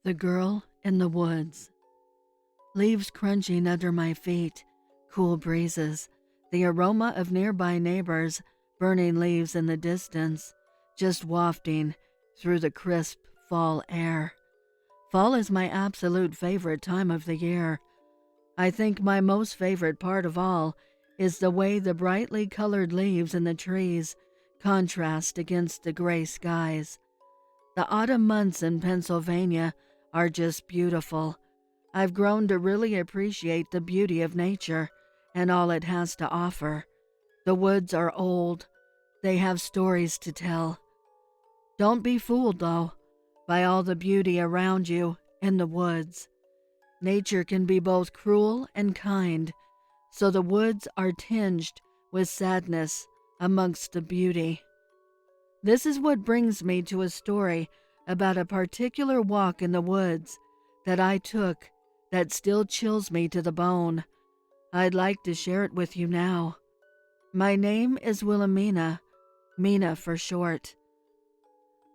The Girl in the Woods. Leaves crunching under my feet, cool breezes, the aroma of nearby neighbors' burning leaves in the distance, just wafting through the crisp fall air. Fall is my absolute favorite time of the year. I think my most favorite part of all is the way the brightly colored leaves in the trees contrast against the gray skies. The autumn months in Pennsylvania are just beautiful. I've grown to really appreciate the beauty of nature and all it has to offer. The woods are old. They have stories to tell. Don't be fooled, though, by all the beauty around you in the woods. Nature can be both cruel and kind, so the woods are tinged with sadness amongst the beauty. This is what brings me to a story about a particular walk in the woods that I took that still chills me to the bone. I'd like to share it with you now. My name is Wilhelmina, Mina for short.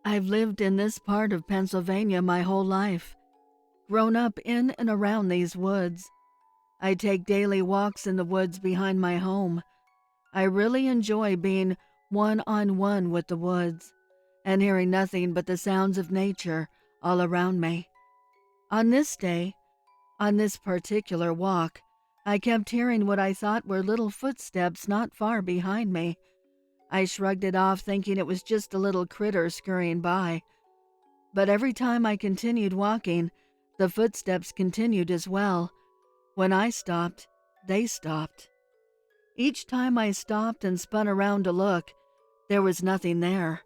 I've lived in this part of Pennsylvania my whole life, grown up in and around these woods. I take daily walks in the woods behind my home. I really enjoy being one-on-one with the woods and hearing nothing but the sounds of nature all around me. On this day, on this particular walk, I kept hearing what I thought were little footsteps not far behind me. I shrugged it off, thinking it was just a little critter scurrying by. But every time I continued walking, the footsteps continued as well. When I stopped, they stopped. Each time I stopped and spun around to look, there was nothing there.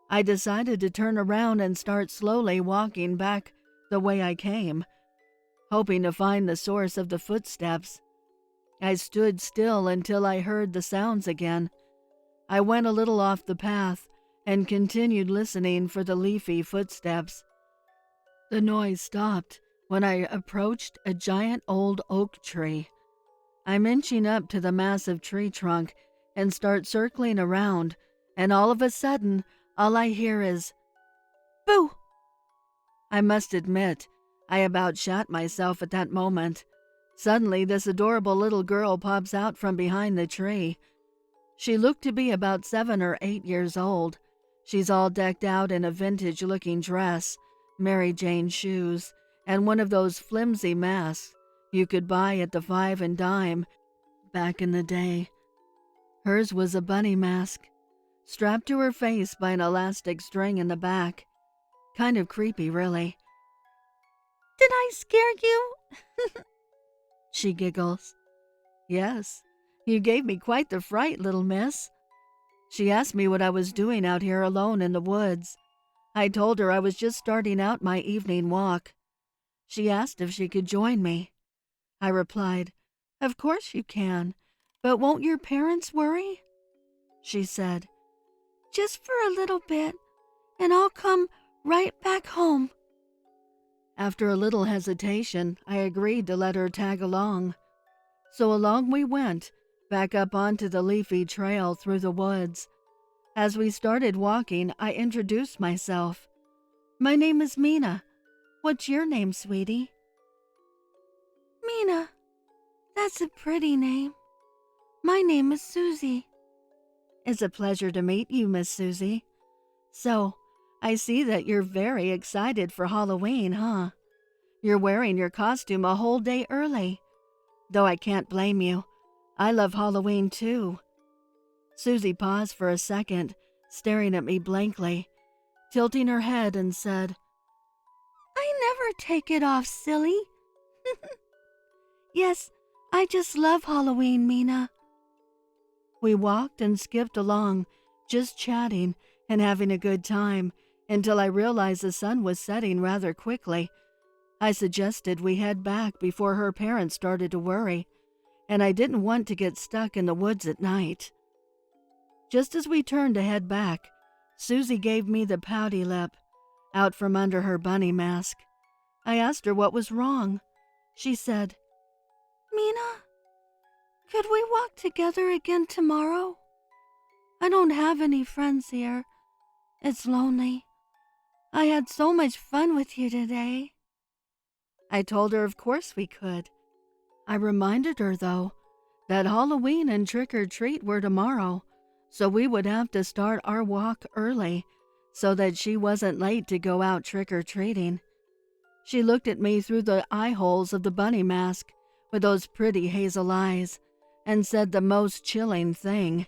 I decided to turn around and start slowly walking back the way I came, hoping to find the source of the footsteps. I stood still until I heard the sounds again. I went a little off the path and continued listening for the leafy footsteps. The noise stopped when I approached a giant old oak tree. I'm inching up to the massive tree trunk and start circling around, and all of a sudden, all I hear is, "Boo!" I must admit, I about shat myself at that moment. Suddenly, this adorable little girl pops out from behind the tree. She looked to be about 7 or 8 years old. She's all decked out in a vintage-looking dress, Mary Jane shoes, and one of those flimsy masks you could buy at the 5 and dime back in the day. Hers was a bunny mask, strapped to her face by an elastic string in the back. Kind of creepy, really. "Did I scare you?" She giggles. "Yes, you gave me quite the fright, little miss." She asked me what I was doing out here alone in the woods. I told her I was just starting out my evening walk. She asked if she could join me. I replied, "Of course you can, but won't your parents worry?" She said, "Just for a little bit, and I'll come right back home." After a little hesitation, I agreed to let her tag along. So along we went, back up onto the leafy trail through the woods. As we started walking, I introduced myself. "My name is Mina. What's your name, sweetie?" "Mina. That's a pretty name. My name is Susie." "It's a pleasure to meet you, Miss Susie. So, I see that you're very excited for Halloween, huh? You're wearing your costume a whole day early. Though I can't blame you. I love Halloween too." Susie paused for a second, staring at me blankly, tilting her head and said, "I never take it off, silly." "Yes, I just love Halloween, Mina." We walked and skipped along, just chatting and having a good time, until I realized the sun was setting rather quickly. I suggested we head back before her parents started to worry, and I didn't want to get stuck in the woods at night. Just as we turned to head back, Susie gave me the pouty lip, out from under her bunny mask. I asked her what was wrong. She said, "Mina, could we walk together again tomorrow? I don't have any friends here. It's lonely. I had so much fun with you today. I told her of course we could. I reminded her, though, that Halloween and trick-or-treat were tomorrow, so we would have to start our walk early so that she wasn't late to go out trick-or-treating. She looked at me through the eye holes of the bunny mask with those pretty hazel eyes and said the most chilling thing.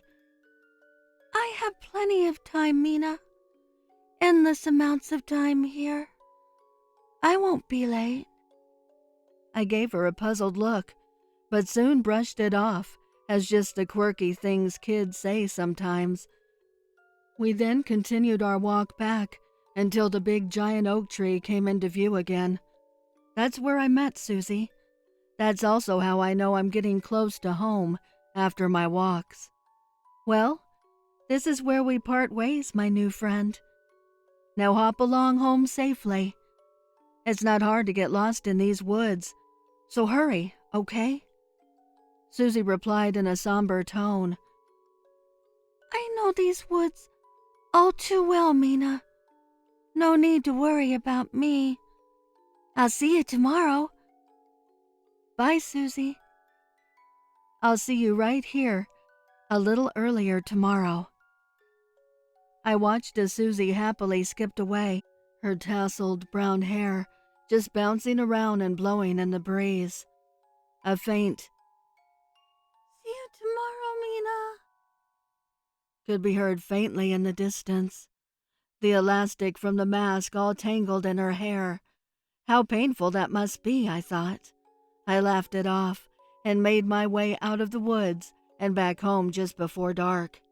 I have plenty of time, Mina. Endless amounts of time here. I won't be late. I gave her a puzzled look, but soon brushed it off as just the quirky things kids say sometimes. We then continued our walk back until the big giant oak tree came into view again. That's where I met Susie. That's also how I know I'm getting close to home after my walks. Well, this is where we part ways, my new friend. Now hop along home safely. It's not hard to get lost in these woods, so hurry, okay? Susie replied in a somber tone. I know these woods all too well, Mina. No need to worry about me. I'll see you tomorrow. Bye, Susie. I'll see you right here, a little earlier tomorrow. I watched as Susie happily skipped away, her tousled brown hair just bouncing around and blowing in the breeze. A faint, "See you tomorrow, Mina," could be heard faintly in the distance. The elastic from the mask all tangled in her hair. How painful that must be, I thought. I laughed it off and made my way out of the woods and back home just before dark.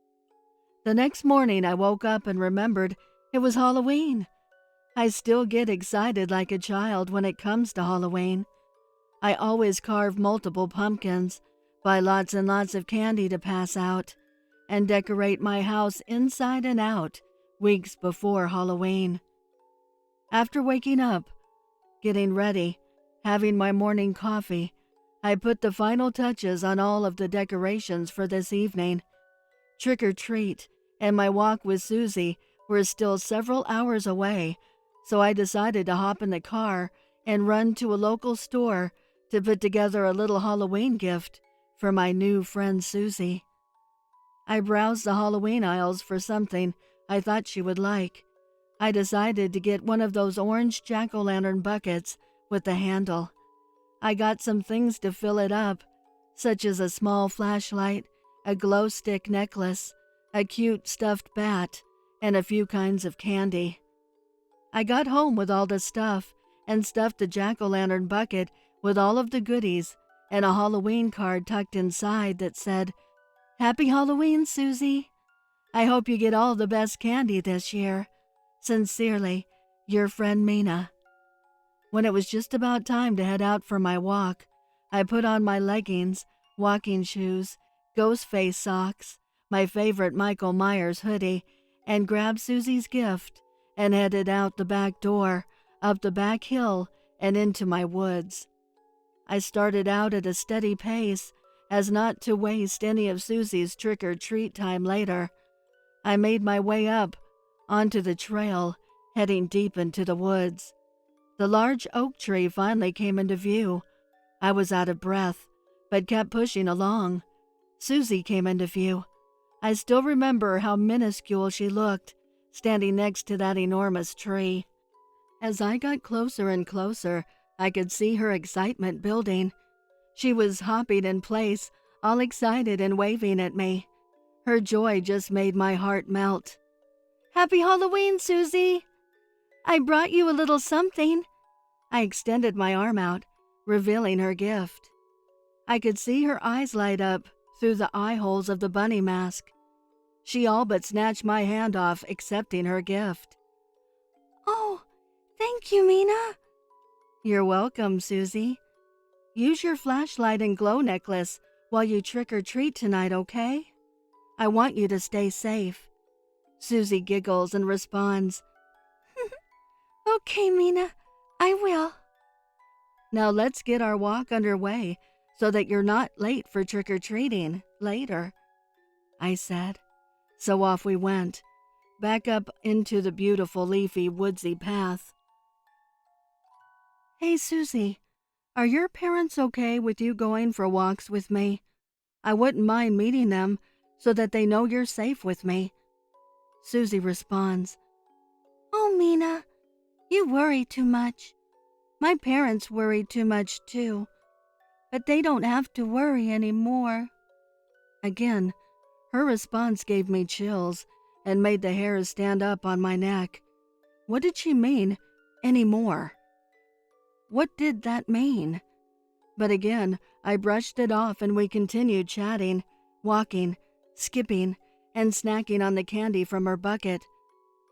The next morning I woke up and remembered it was Halloween. I still get excited like a child when it comes to Halloween. I always carve multiple pumpkins, buy lots and lots of candy to pass out, and decorate my house inside and out weeks before Halloween. After waking up, getting ready, having my morning coffee, I put the final touches on all of the decorations for this evening. Trick or treat and my walk with Susie were still several hours away, so I decided to hop in the car and run to a local store to put together a little Halloween gift for my new friend Susie. I browsed the Halloween aisles for something I thought she would like. I decided to get one of those orange jack-o'-lantern buckets with the handle. I got some things to fill it up, such as a small flashlight, a glow stick necklace, a cute stuffed bat, and a few kinds of candy. I got home with all the stuff and stuffed the jack-o'-lantern bucket with all of the goodies and a Halloween card tucked inside that said, "Happy Halloween, Susie. I hope you get all the best candy this year. Sincerely, your friend Mina." When it was just about time to head out for my walk, I put on my leggings, walking shoes, ghost face socks, my favorite Michael Myers hoodie, and grabbed Susie's gift and headed out the back door, up the back hill, and into my woods. I started out at a steady pace as not to waste any of Susie's trick-or-treat time later. I made my way up onto the trail, heading deep into the woods. The large oak tree finally came into view. I was out of breath, but kept pushing along. Susie came into view. I still remember how minuscule she looked, standing next to that enormous tree. As I got closer and closer, I could see her excitement building. She was hopping in place, all excited and waving at me. Her joy just made my heart melt. "Happy Halloween, Susie! I brought you a little something." I extended my arm out, revealing her gift. I could see her eyes light up through the eye holes of the bunny mask. She all but snatched my hand off, accepting her gift. "Oh, thank you, Mina." "You're welcome, Susie. Use your flashlight and glow necklace while you trick-or-treat tonight, okay? I want you to stay safe." Susie giggles and responds, "Okay, Mina, I will." "Now let's get our walk underway so that you're not late for trick-or-treating later," I said. So off we went. back up into the beautiful leafy woodsy path. Hey, Susie, are your parents okay with you going for walks with me? I wouldn't mind meeting them so that they know you're safe with me. Susie responds, Oh, Mina, you worry too much. My parents worry too much too, but they don't have to worry anymore. Again, her response gave me chills and made the hairs stand up on my neck. What did she mean, anymore? What did that mean? But again, I brushed it off and we continued chatting, walking, skipping, and snacking on the candy from her bucket.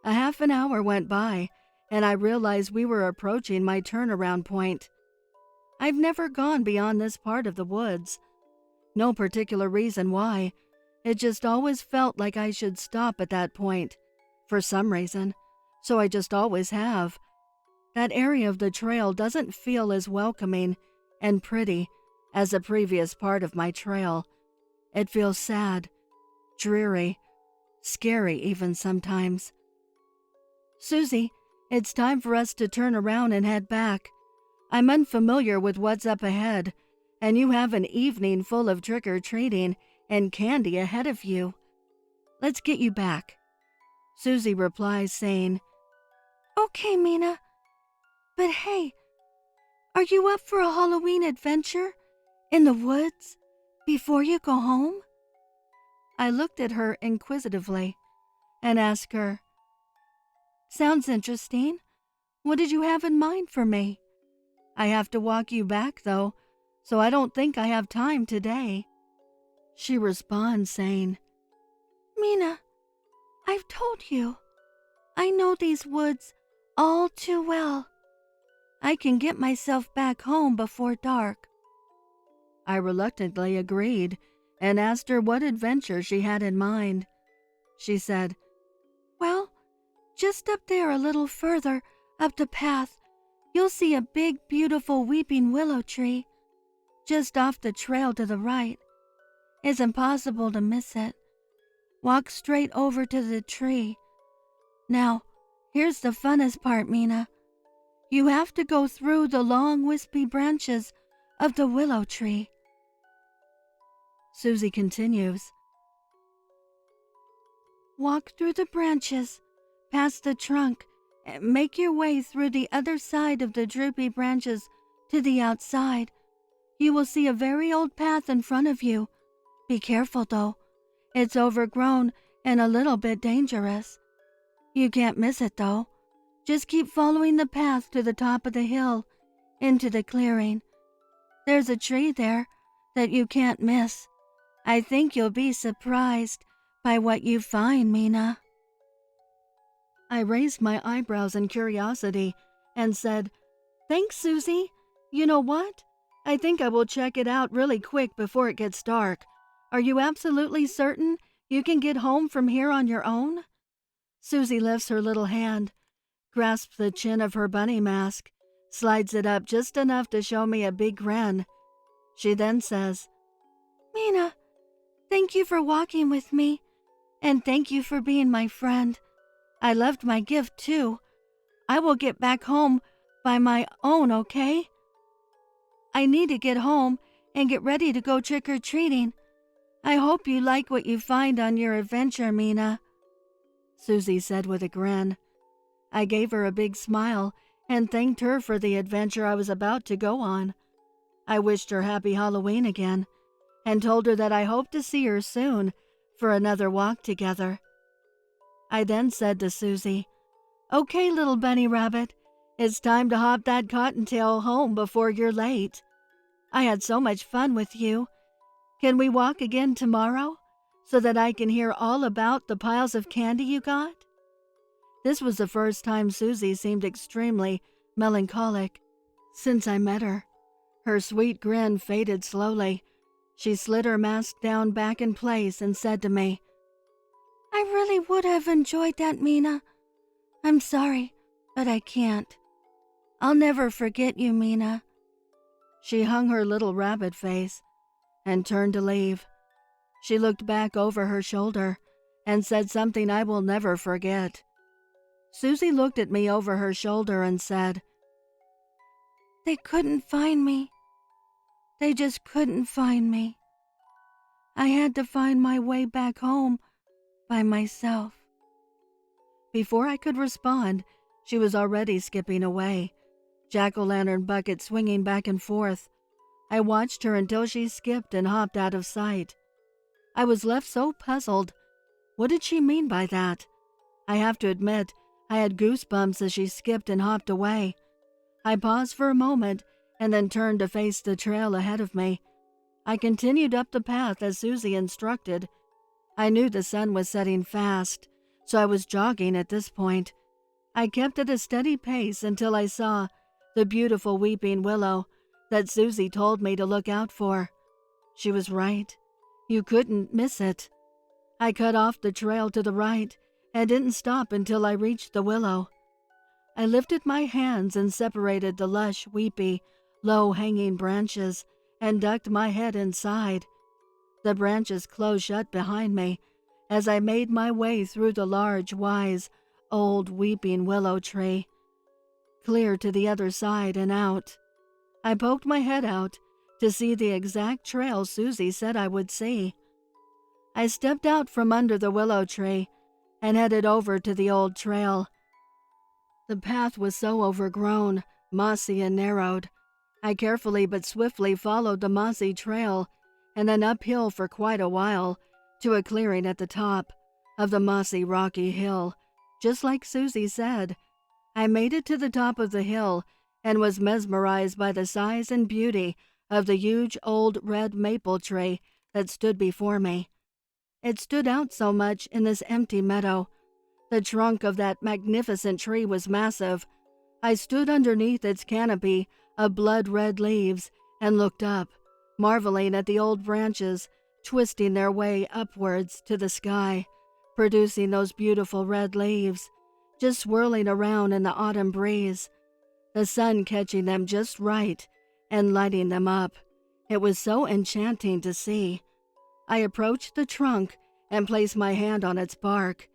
A half an hour went by, and I realized we were approaching my turnaround point. I've never gone beyond this part of the woods. No particular reason why. It just always felt like I should stop at that point, for some reason, so I just always have. That area of the trail doesn't feel as welcoming and pretty as the previous part of my trail. It feels sad, dreary, scary even sometimes. Susie, it's time for us to turn around and head back. I'm unfamiliar with what's up ahead, and you have an evening full of trick-or-treating and candy ahead of you. Let's get you back. Susie replies saying, Okay, Mina. But hey, are you up for a Halloween adventure in the woods before you go home? I looked at her inquisitively and asked her, Sounds interesting. What did you have in mind for me? I have to walk you back, though, so I don't think I have time today. She responds saying, Mina, I've told you. I know these woods all too well. I can get myself back home before dark. I reluctantly agreed and asked her what adventure she had in mind. She said, Well, just up there a little further up the path, you'll see a big, beautiful weeping willow tree. Just off the trail to the right. It's impossible to miss it. Walk straight over to the tree. Now, here's the funnest part, Mina. You have to go through the long, wispy branches of the willow tree. Susie continues. Walk through the branches, past the trunk, and make your way through the other side of the droopy branches to the outside. You will see a very old path in front of you. Be careful, though. It's overgrown and a little bit dangerous. You can't miss it, though. Just keep following the path to the top of the hill, into the clearing. There's a tree there that you can't miss. I think you'll be surprised by what you find, Mina. I raised my eyebrows in curiosity and said, Thanks, Susie. You know what? I think I will check it out really quick before it gets dark. Are you absolutely certain you can get home from here on your own? Susie lifts her little hand, grasps the chin of her bunny mask, slides it up just enough to show me a big grin. She then says, Mina, thank you for walking with me, and thank you for being my friend. I loved my gift, too. I will get back home by my own, okay? I need to get home and get ready to go trick-or-treating. I hope you like what you find on your adventure, Mina. Susie said with a grin. I gave her a big smile and thanked her for the adventure I was about to go on. I wished her happy Halloween again and told her that I hoped to see her soon for another walk together. I then said to Susie, Okay, little bunny rabbit, it's time to hop that cottontail home before you're late. I had so much fun with you. Can we walk again tomorrow so that I can hear all about the piles of candy you got? This was the first time Susie seemed extremely melancholic since I met her. Her sweet grin faded slowly. She slid her mask down back in place and said to me, I really would have enjoyed that, Mina. I'm sorry, but I can't. I'll never forget you, Mina. She hung her little rabbit face and turned to leave. She looked back over her shoulder and said something I will never forget. Susie looked at me over her shoulder and said, "They couldn't find me. They just couldn't find me. I had to find my way back home by myself." Before I could respond, she was already skipping away, jack-o'-lantern bucket swinging back and forth. I watched her until she skipped and hopped out of sight. I was left so puzzled. What did she mean by that? I have to admit, I had goosebumps as she skipped and hopped away. I paused for a moment and then turned to face the trail ahead of me. I continued up the path as Susie instructed. I knew the sun was setting fast, so I was jogging at this point. I kept at a steady pace until I saw the beautiful weeping willow that Susie told me to look out for. She was right. You couldn't miss it. I cut off the trail to the right and didn't stop until I reached the willow. I lifted my hands and separated the lush, weepy, low-hanging branches and ducked my head inside. The branches closed shut behind me as I made my way through the large, wise, old weeping willow tree, clear to the other side and out. I poked my head out to see the exact trail Susie said I would see. I stepped out from under the willow tree and headed over to the old trail. The path was so overgrown, mossy and narrowed. I carefully but swiftly followed the mossy trail and then uphill for quite a while to a clearing at the top of the mossy rocky hill, just like Susie said. I made it to the top of the hill and was mesmerized by the size and beauty of the huge old red maple tree that stood before me. It stood out so much in this empty meadow. The trunk of that magnificent tree was massive. I stood underneath its canopy of blood-red leaves and looked up, marveling at the old branches twisting their way upwards to the sky, producing those beautiful red leaves, just swirling around in the autumn breeze, the sun catching them just right and lighting them up. It was so enchanting to see. I approached the trunk and placed my hand on its bark.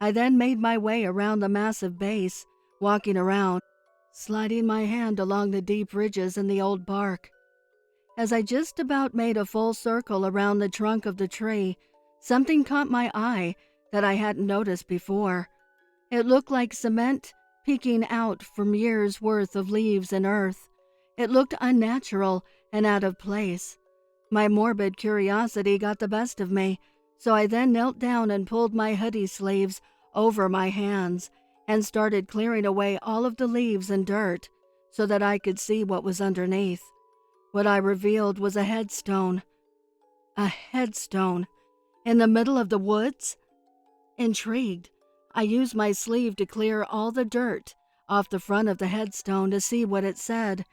I then made my way around the massive base, walking around, sliding my hand along the deep ridges in the old bark. As I just about made a full circle around the trunk of the tree, something caught my eye that I hadn't noticed before. It looked like cement peeking out from years' worth of leaves and earth. It looked unnatural and out of place. My morbid curiosity got the best of me, so I then knelt down and pulled my hoodie sleeves over my hands and started clearing away all of the leaves and dirt so that I could see what was underneath. What I revealed was a headstone. A headstone in the middle of the woods? Intrigued, I used my sleeve to clear all the dirt off the front of the headstone to see what it said.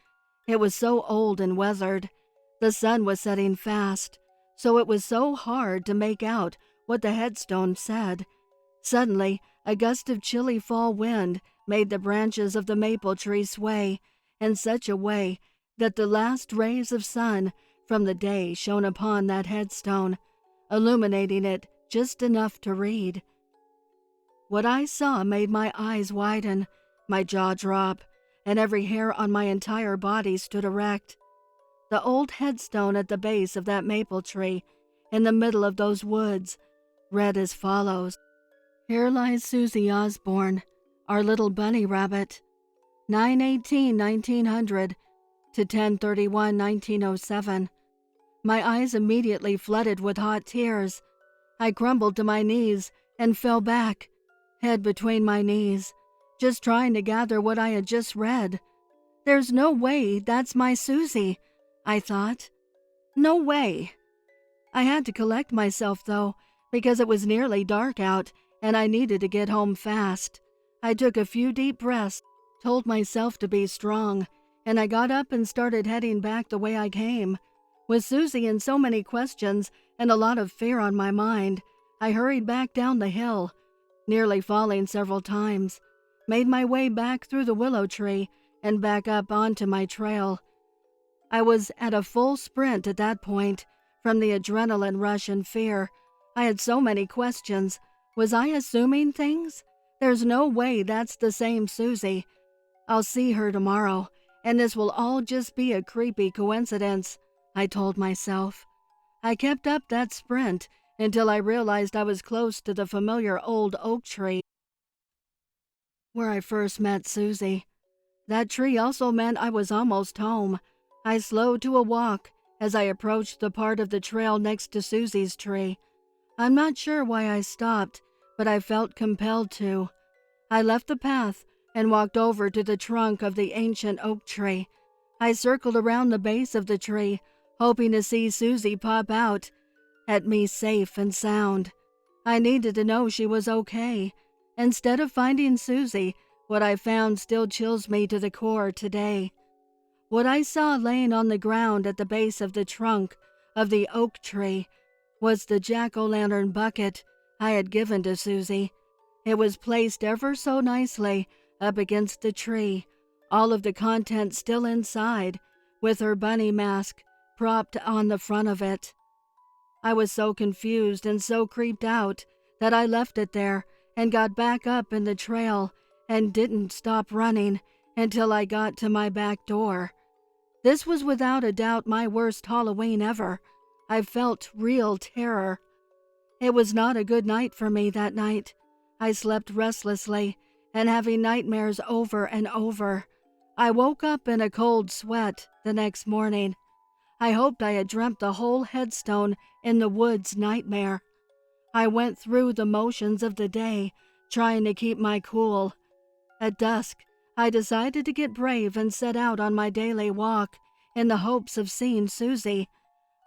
It was so old and weathered. The sun was setting fast, so it was so hard to make out what the headstone said. Suddenly, a gust of chilly fall wind made the branches of the maple tree sway in such a way that the last rays of sun from the day shone upon that headstone, illuminating it just enough to read. What I saw made my eyes widen, my jaw drop, and every hair on my entire body stood erect. The old headstone at the base of that maple tree, in the middle of those woods, read as follows: "Here lies Susie Osborne, our little bunny rabbit, 9/18/1900 to 10/31/1907. My eyes immediately flooded with hot tears. I crumbled to my knees and fell back, head between my knees, just trying to gather what I had just read. There's no way that's my Susie, I thought. No way. I had to collect myself, though, because it was nearly dark out and I needed to get home fast. I took a few deep breaths, told myself to be strong, and I got up and started heading back the way I came. With Susie and so many questions and a lot of fear on my mind, I hurried back down the hill, nearly falling several times, made my way back through the willow tree and back up onto my trail. I was at a full sprint at that point from the adrenaline rush and fear. I had so many questions. Was I assuming things? There's no way that's the same Susie. I'll see her tomorrow, and this will all just be a creepy coincidence, I told myself. I kept up that sprint until I realized I was close to the familiar old oak tree where I first met Susie. That tree also meant I was almost home. I slowed to a walk as I approached the part of the trail next to Susie's tree. I'm not sure why I stopped, but I felt compelled to. I left the path and walked over to the trunk of the ancient oak tree. I circled around the base of the tree, hoping to see Susie pop out at me safe and sound. I needed to know she was okay. Instead of finding Susie, what I found still chills me to the core today. What I saw laying on the ground at the base of the trunk of the oak tree was the jack-o'-lantern bucket I had given to Susie. It was placed ever so nicely up against the tree, all of the contents still inside, with her bunny mask propped on the front of it. I was so confused and so creeped out that I left it there and got back up in the trail and didn't stop running until I got to my back door. This was without a doubt my worst Halloween ever. I felt real terror. It was not a good night for me that night. I slept restlessly and having nightmares over and over. I woke up in a cold sweat the next morning. I hoped I had dreamt the whole headstone in the woods nightmare. I went through the motions of the day, trying to keep my cool. At dusk, I decided to get brave and set out on my daily walk in the hopes of seeing Susie.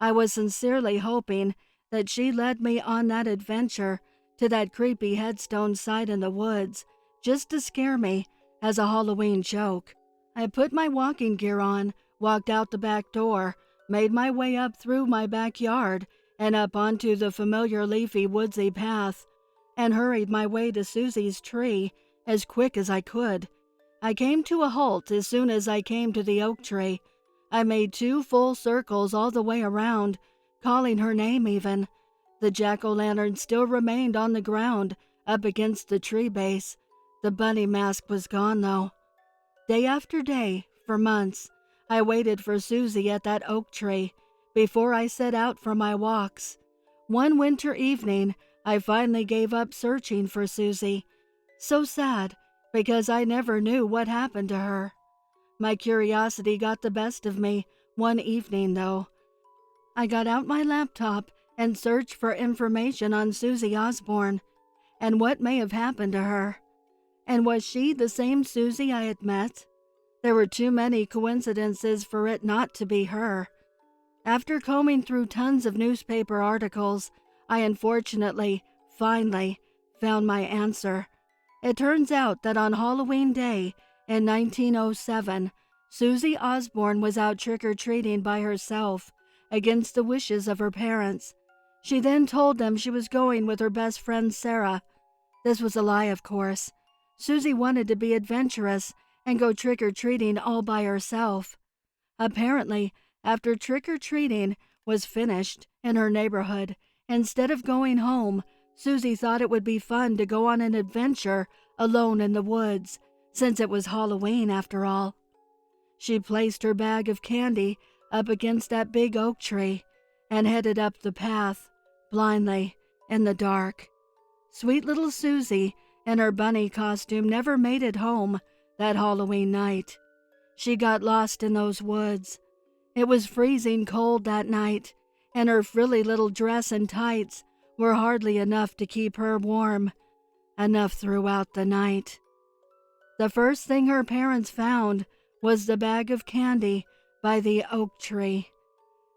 I was sincerely hoping that she led me on that adventure to that creepy headstone site in the woods, just to scare me as a Halloween joke. I put my walking gear on, walked out the back door, made my way up through my backyard and up onto the familiar leafy woodsy path, and hurried my way to Susie's tree as quick as I could. I came to a halt as soon as I came to the oak tree. I made 2 full circles all the way around, calling her name even. The jack-o'-lantern still remained on the ground up against the tree base. The bunny mask was gone, though. Day after day, for months, I waited for Susie at that oak tree before I set out for my walks. One winter evening, I finally gave up searching for Susie. So sad, because I never knew what happened to her. My curiosity got the best of me one evening, though. I got out my laptop and searched for information on Susie Osborne and what may have happened to her. And was she the same Susie I had met? There were too many coincidences for it not to be her. After combing through tons of newspaper articles, I unfortunately, finally, found my answer. It turns out that on Halloween Day in 1907, Susie Osborne was out trick-or-treating by herself against the wishes of her parents. She then told them she was going with her best friend Sarah. This was a lie, of course. Susie wanted to be adventurous and go trick-or-treating all by herself. Apparently, after trick-or-treating was finished in her neighborhood, instead of going home, Susie thought it would be fun to go on an adventure alone in the woods, since it was Halloween after all. She placed her bag of candy up against that big oak tree and headed up the path, blindly, in the dark. Sweet little Susie, in her bunny costume, never made it home that Halloween night. She got lost in those woods. It was freezing cold that night, and her frilly little dress and tights were hardly enough to keep her warm, enough throughout the night. The first thing her parents found was the bag of candy by the oak tree.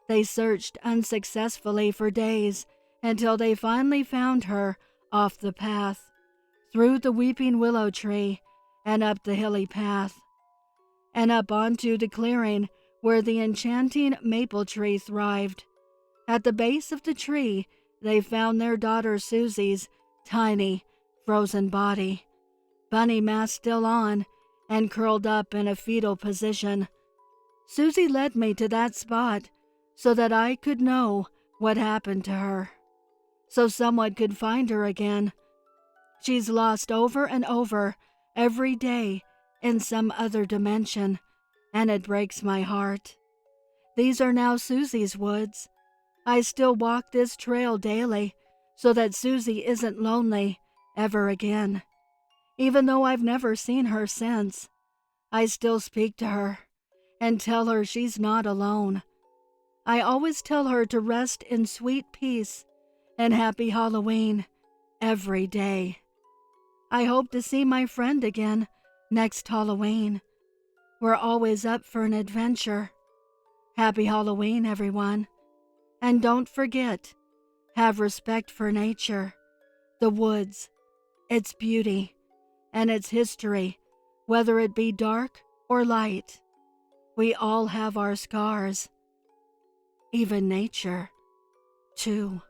They searched unsuccessfully for days until they finally found her off the path, through the weeping willow tree, and up the hilly path, and up onto the clearing where the enchanting maple tree thrived. At the base of the tree, they found their daughter Susie's tiny, frozen body, bunny mask still on, and curled up in a fetal position. Susie led me to that spot so that I could know what happened to her, so someone could find her again. She's lost over and over every day in some other dimension, and it breaks my heart. These are now Susie's woods. I still walk this trail daily so that Susie isn't lonely ever again. Even though I've never seen her since, I still speak to her and tell her she's not alone. I always tell her to rest in sweet peace and happy Halloween every day. I hope to see my friend again next Halloween. We're always up for an adventure. Happy Halloween, everyone. And don't forget, have respect for nature, the woods, its beauty, and its history, whether it be dark or light. We all have our scars, even nature, too.